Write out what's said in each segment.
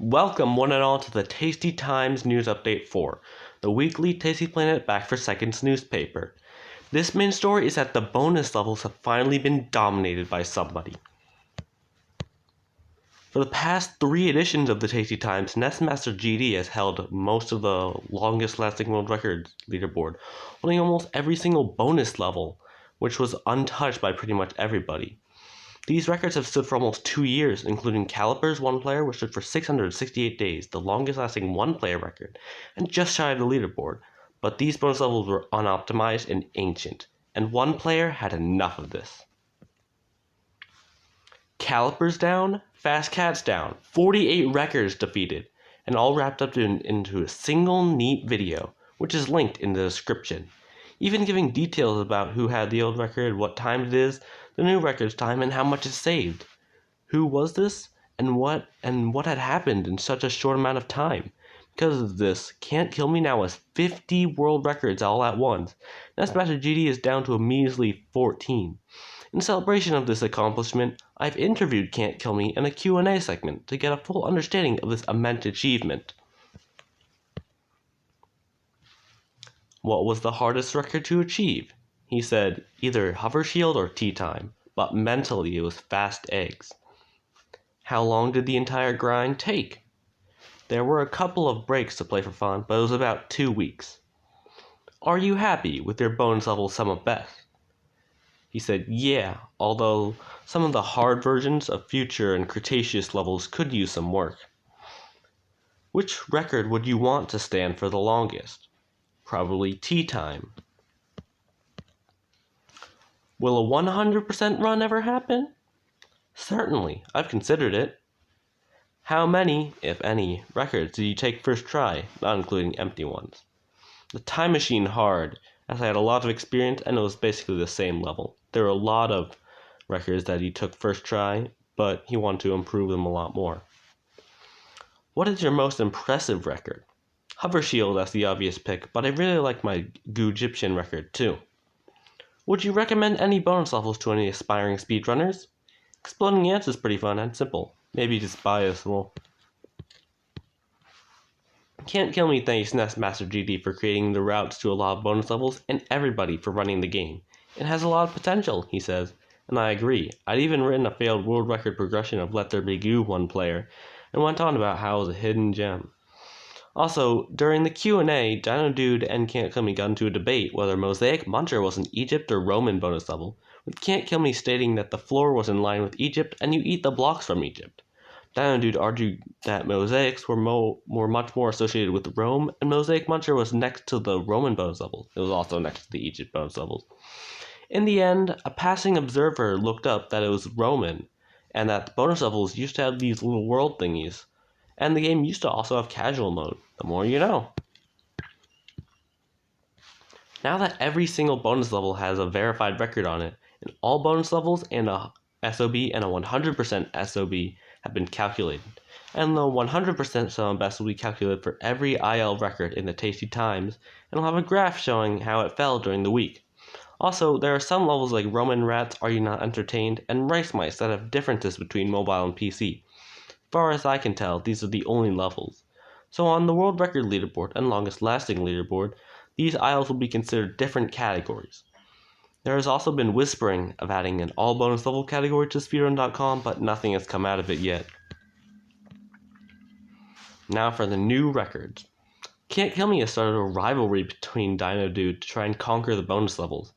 Welcome one and all to the Tasty Times News Update 4, the weekly Tasty Planet Back for Seconds newspaper. This main story is that the bonus levels have finally been dominated by somebody. For the past 3 editions of the Tasty Times, Nestmaster GD has held most of the longest lasting world records leaderboard, holding almost every single bonus level, which was untouched by pretty much everybody. These records have stood for almost 2 years, including Caliper's one player, which stood for 668 days, the longest lasting one player record, and just shy of the leaderboard. But these bonus levels were unoptimized and ancient, and one player had enough of this. Caliper's down, Fast Cat's down, 48 records defeated, and all wrapped up into a single neat video, which is linked in the description, even giving details about who had the old record, what time it is, the new record's time, and how much is saved. Who was this, and what had happened in such a short amount of time? Because of this, Can't Kill Me now has 50 world records all at once. Nestmaster GD is down to a measly 14. In celebration of this accomplishment, I've interviewed Can't Kill Me in a Q&A segment to get a full understanding of this immense achievement. What was the hardest record to achieve? He said either hover shield or tea time, but mentally it was fast eggs. How long did the entire grind take? There were a couple of breaks to play for fun, but it was about 2 weeks. Are you happy with your bonus level sum of best? He said yeah, although some of the hard versions of Future and Cretaceous levels could use some work. Which record would you want to stand for the longest? Probably tea time. Will a 100% run ever happen? Certainly, I've considered it. How many, if any, records did you take first try, not including empty ones? The Time Machine hard, as I had a lot of experience and it was basically the same level. There were a lot of records that he took first try, but he wanted to improve them a lot more. What is your most impressive record? Hover Shield, that's the obvious pick, but I really like my Goo Egyptian record too. Would you recommend any bonus levels to any aspiring speedrunners? Exploding Ants is pretty fun and simple. Maybe just biased. Well, Can't Kill Me thanks Nestmaster GD for creating the routes to a lot of bonus levels and everybody for running the game. It has a lot of potential, he says, and I agree. I'd even written a failed world record progression of Let There Be Goo one player, and went on about how it was a hidden gem. Also, during the Q&A, Dino Dude and Can't Kill Me got into a debate whether Mosaic Muncher was an Egypt or Roman bonus level, with Can't Kill Me stating that the floor was in line with Egypt and you eat the blocks from Egypt. Dino Dude argued that Mosaics were much more associated with Rome, and Mosaic Muncher was next to the Roman bonus levels. It was also next to the Egypt bonus levels. In the end, a passing observer looked up that it was Roman, and that the bonus levels used to have these little world thingies. And the game used to also have casual mode. The more you know. Now that every single bonus level has a verified record on it, and all bonus levels and a SOB and a 100% SOB have been calculated, and the 100% sum of best will be calculated for every IL record in the Tasty Times, and I'll have a graph showing how it fell during the week. Also, there are some levels like Roman Rats, Are You Not Entertained, and Rice Mice that have differences between mobile and PC. Far as I can tell, these are the only levels. So on the world record leaderboard and longest lasting leaderboard, these aisles will be considered different categories. There has also been whispering of adding an all bonus level category to speedrun.com, but nothing has come out of it yet. Now for the new records. Can't Kill Me has started a rivalry between Dino Dude to try and conquer the bonus levels.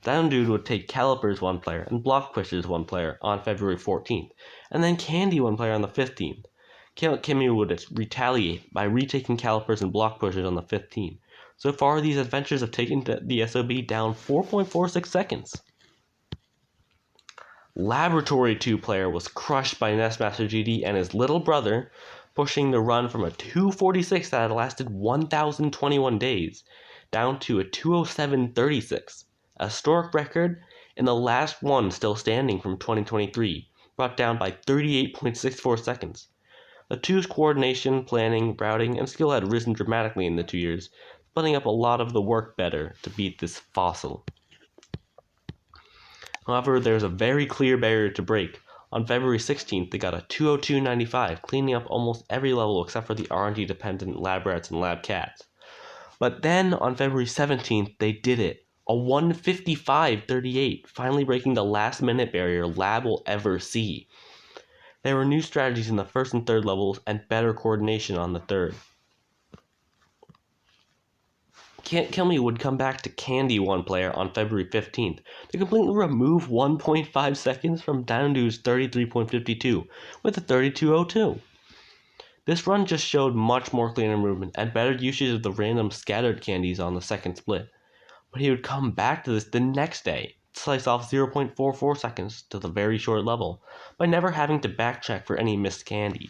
Dino Dude would take Caliper's one player and Block Pusher's one player on February 14th, and then Candy one player on the 15th. Can't Kill Me would retaliate by retaking Calipers and Block Pushers on the 15th. So far, these adventures have taken the SOB down 4.46 seconds. Laboratory 2 player was crushed by Nestmaster GD and his little brother, pushing the run from a 246 that had lasted 1,021 days down to a 207.36. A historic record, and the last one still standing from 2023, brought down by 38.64 seconds. The two's coordination, planning, routing, and skill had risen dramatically in the 2 years, splitting up a lot of the work better to beat this fossil. However, there's a very clear barrier to break. On February 16th, they got a 202.95, cleaning up almost every level except for the RNG-dependent lab rats and lab cats. But then, on February 17th, they did it. A 155.38, finally breaking the last-minute barrier lab will ever see. There were new strategies in the first and third levels, and better coordination on the third. Can't Kill Me would come back to candy one player on February 15th to completely remove 1.5 seconds from Downdude's 33.52 with a 32.02. This run just showed much more cleaner movement and better usage of the random scattered candies on the second split. But he would come back to this the next day, slice off 0.44 seconds to the very short level, by never having to backtrack for any missed candy.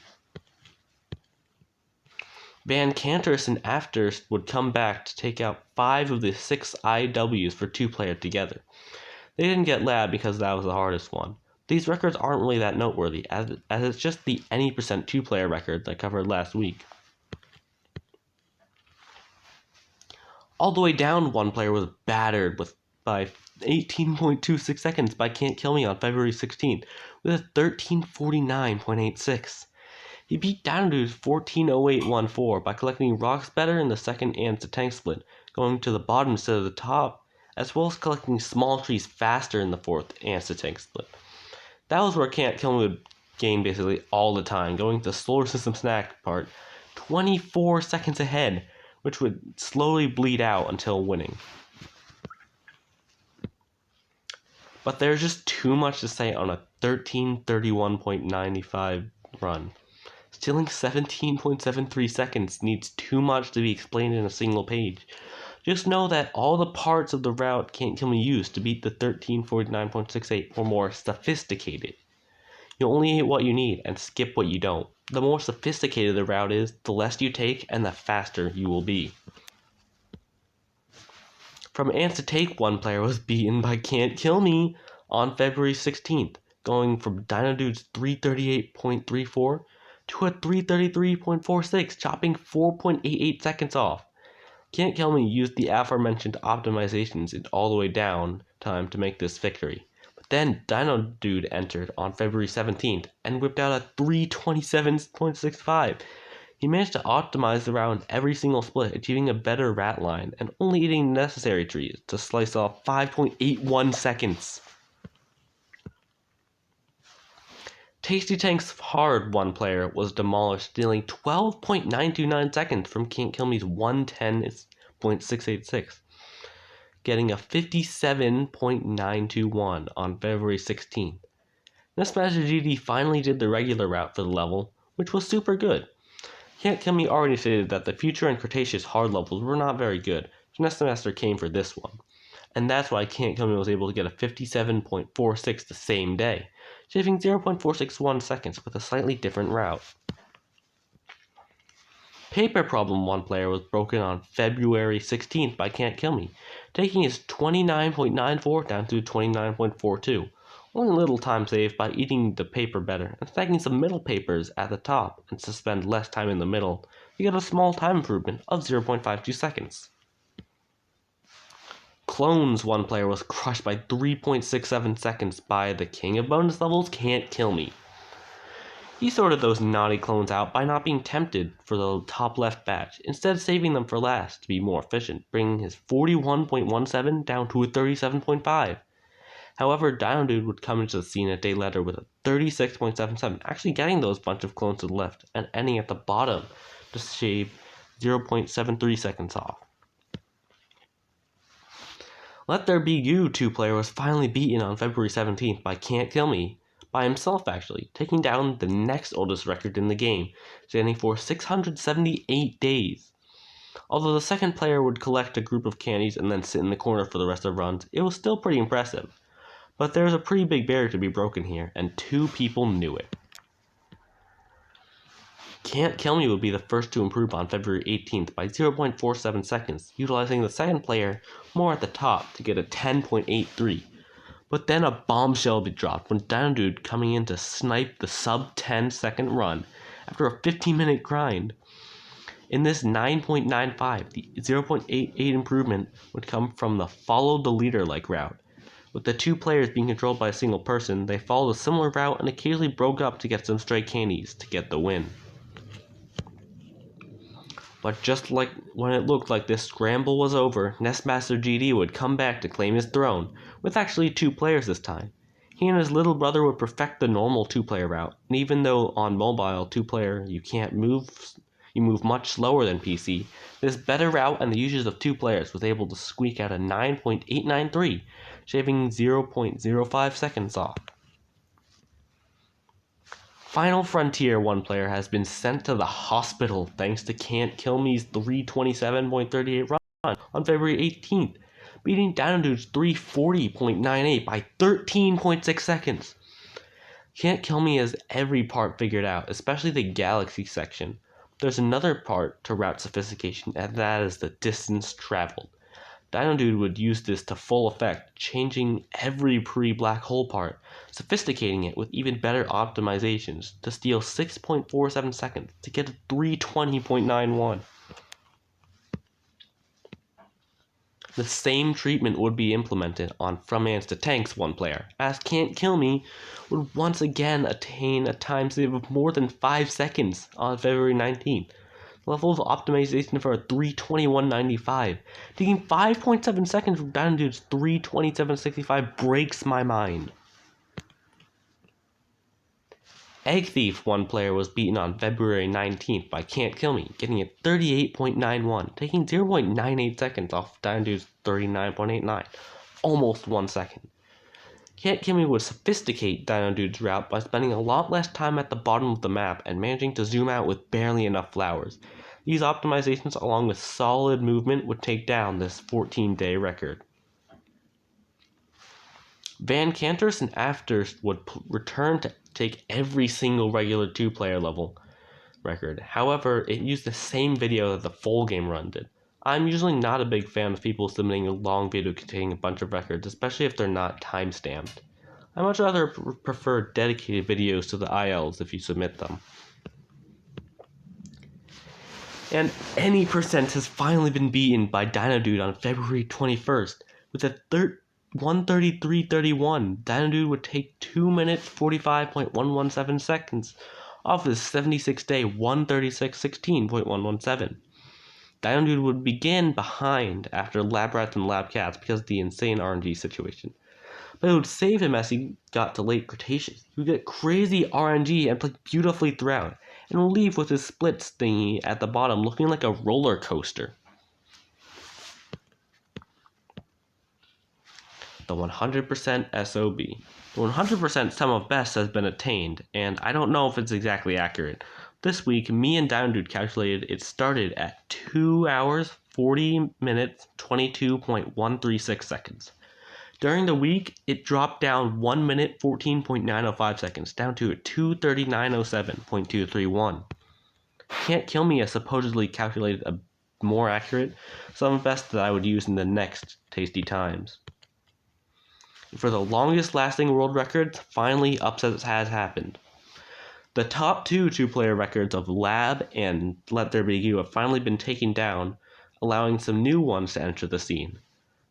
Van Canterus and Afters would come back to take out 5 of the 6 IWs for 2-player together. They didn't get lab because that was the hardest one. These records aren't really that noteworthy, as it's just the any percent 2-player record that I covered last week. All the way down, one player was battered by 18.26 seconds by Can't Kill Me on February 16th with a 13:49.86. He beat Downdude's 14:08.14 by collecting rocks better in the second and tank split, going to the bottom instead of the top, as well as collecting small trees faster in the fourth and tank split. That was where Can't Kill Me would gain basically all the time, going to the solar system snack part 24 seconds ahead, which would slowly bleed out until winning. But there's just too much to say on a 13:31.95 run. Stealing 17.73 seconds needs too much to be explained in a single page. Just know that all the parts of the route Can't Kill Me used to beat the 13:49.68 were more sophisticated. You only hit what you need and skip what you don't. The more sophisticated the route is, the less you take and the faster you will be. From Ants to Take, one player was beaten by Can't Kill Me on February 16th, going from Dino Dude's 338.34 to a 333.46, chopping 4.88 seconds off. Can't Kill Me used the aforementioned optimizations in all the way down time to make this victory. But then Dino Dude entered on February 17th and whipped out a 327.65. He managed to optimize the route in every single split, achieving a better rat line and only eating necessary trees to slice off 5.81 seconds. Tasty Tank's hard one player was demolished, stealing 12.929 seconds from Can't Kill Me's 110.686, getting a 57.921 on February 16th. This Master GD finally did the regular route for the level, which was super good. Can't Kill Me already stated that the Future and Cretaceous hard levels were not very good, so Nestmaster came for this one. And that's why Can't Kill Me was able to get a 57.46 the same day, shaving 0.461 seconds with a slightly different route. Paper Problem one player was broken on February 16th by Can't Kill Me, taking his 29.94 down to 29.42. Only little time saved by eating the paper better and stacking some middle papers at the top and to spend less time in the middle. You get a small time improvement of 0.52 seconds. Clones one player was crushed by 3.67 seconds by the king of bonus levels, Can't Kill Me. He sorted those naughty clones out by not being tempted for the top left batch, instead saving them for last to be more efficient, bringing his 41.17 down to a 37.5. However, Dino Dude would come into the scene a day later with a 36.77, actually getting those bunch of clones to the left and ending at the bottom to shave 0.73 seconds off. Let There Be You 2-player was finally beaten on February 17th by Can't Kill Me, by himself actually, taking down the next oldest record in the game, standing for 678 days. Although the second player would collect a group of candies and then sit in the corner for the rest of runs, it was still pretty impressive. But there was a pretty big barrier to be broken here, and 2 people knew it. Can't Kill Me would be the first to improve on February 18th by 0.47 seconds, utilizing the second player more at the top to get a 10.83. But then a bombshell would be dropped when Dino Dude coming in to snipe the sub 10 second run after a 15-minute grind. In this 9.95, the 0.88 improvement would come from the follow the leader like route, With the two players being controlled by a single person, they followed a similar route and occasionally broke up to get some stray candies to get the win. But just like when it looked like this scramble was over, Nestmaster GD would come back to claim his throne, with actually two players this time. He and his little brother would perfect the normal two-player route, and even though on mobile two-player you move much slower than PC, this better route and the usage of two players was able to squeak out a 9.893, shaving 0.05 seconds off. Final Frontier 1 player has been sent to the hospital thanks to Can't Kill Me's 327.38 run on February 18th, beating Dinodude's 340.98 by 13.6 seconds. Can't Kill Me has every part figured out, especially the galaxy section. There's another part to route sophistication, and that is the distance traveled. Dinodude would use this to full effect, changing every pre-black hole part, sophisticating it with even better optimizations to steal 6.47 seconds to get a 320.91. The same treatment would be implemented on From Ants to Tanks 1 player, as Can't Kill Me would once again attain a time save of more than 5 seconds on February 19th. The level of optimization for a 321.95, taking 5.7 seconds from Dinodude's 327.65 breaks my mind. Egg Thief 1 player was beaten on February 19th by Can't Kill Me, getting a 38.91, taking 0.98 seconds off Dinodude's 39.89, almost 1 second. Can't Kill Me would sophisticate Dinodude's route by spending a lot less time at the bottom of the map and managing to zoom out with barely enough flowers. These optimizations, along with solid movement, would take down this 14-day record. Van Canters and Afters would return to take every single regular two-player level record. However, it used the same video that the full game run did. I'm usually not a big fan of people submitting a long video containing a bunch of records, especially if they're not time-stamped. I much rather prefer dedicated videos to the ILs if you submit them. And any percent has finally been beaten by Dinodude on February 21st. With a 133.31, Dinodude would take 2 minutes 45.117 seconds off his 76-day 136.16.117. Dinodude would begin behind after Lab Rats and Lab Cats because of the insane RNG situation. But it would save him as he got to late Cretaceous. He would get crazy RNG and play beautifully throughout, and will leave with his splits thingy at the bottom looking like a roller coaster. The 100% SOB. The 100% sum of best has been attained, and I don't know if it's exactly accurate. This week, me and Dinodude calculated it started at 2 hours, 40 minutes, 22.136 seconds. During the week, it dropped down 1 minute, 14.905 seconds, down to 2:39:07.231. Can't Kill Me has supposedly calculated a more accurate sum of best that I would use in the next Tasty Times. For the longest lasting world records, finally upsets has happened. The top two-player records of Lab and Let There Be You have finally been taken down, allowing some new ones to enter the scene.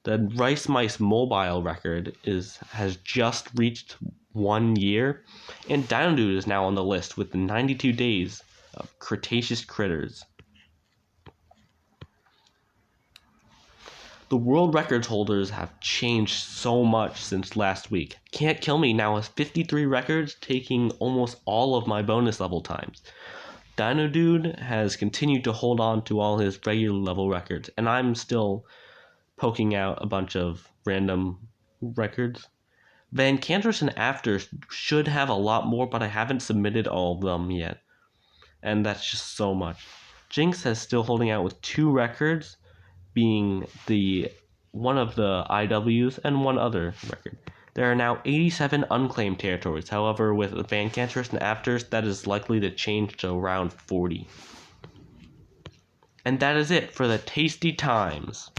The Rice Mice mobile record has just reached 1 year, and Dinodude is now on the list with the 92 days of Cretaceous Critters. The world records holders have changed so much since last week. Can't Kill Me now has 53 records, taking almost all of my bonus level times. Dinodude has continued to hold on to all his regular level records, and I'm still poking out a bunch of random records. Van Canters and Afters should have a lot more, but I haven't submitted all of them yet. And that's just so much. Jinx is still holding out with 2 records, being one of the IWs and one other record. There are now 87 unclaimed territories. However, with Van Canters and Afters, that is likely to change to around 40. And that is it for the Tasty Times.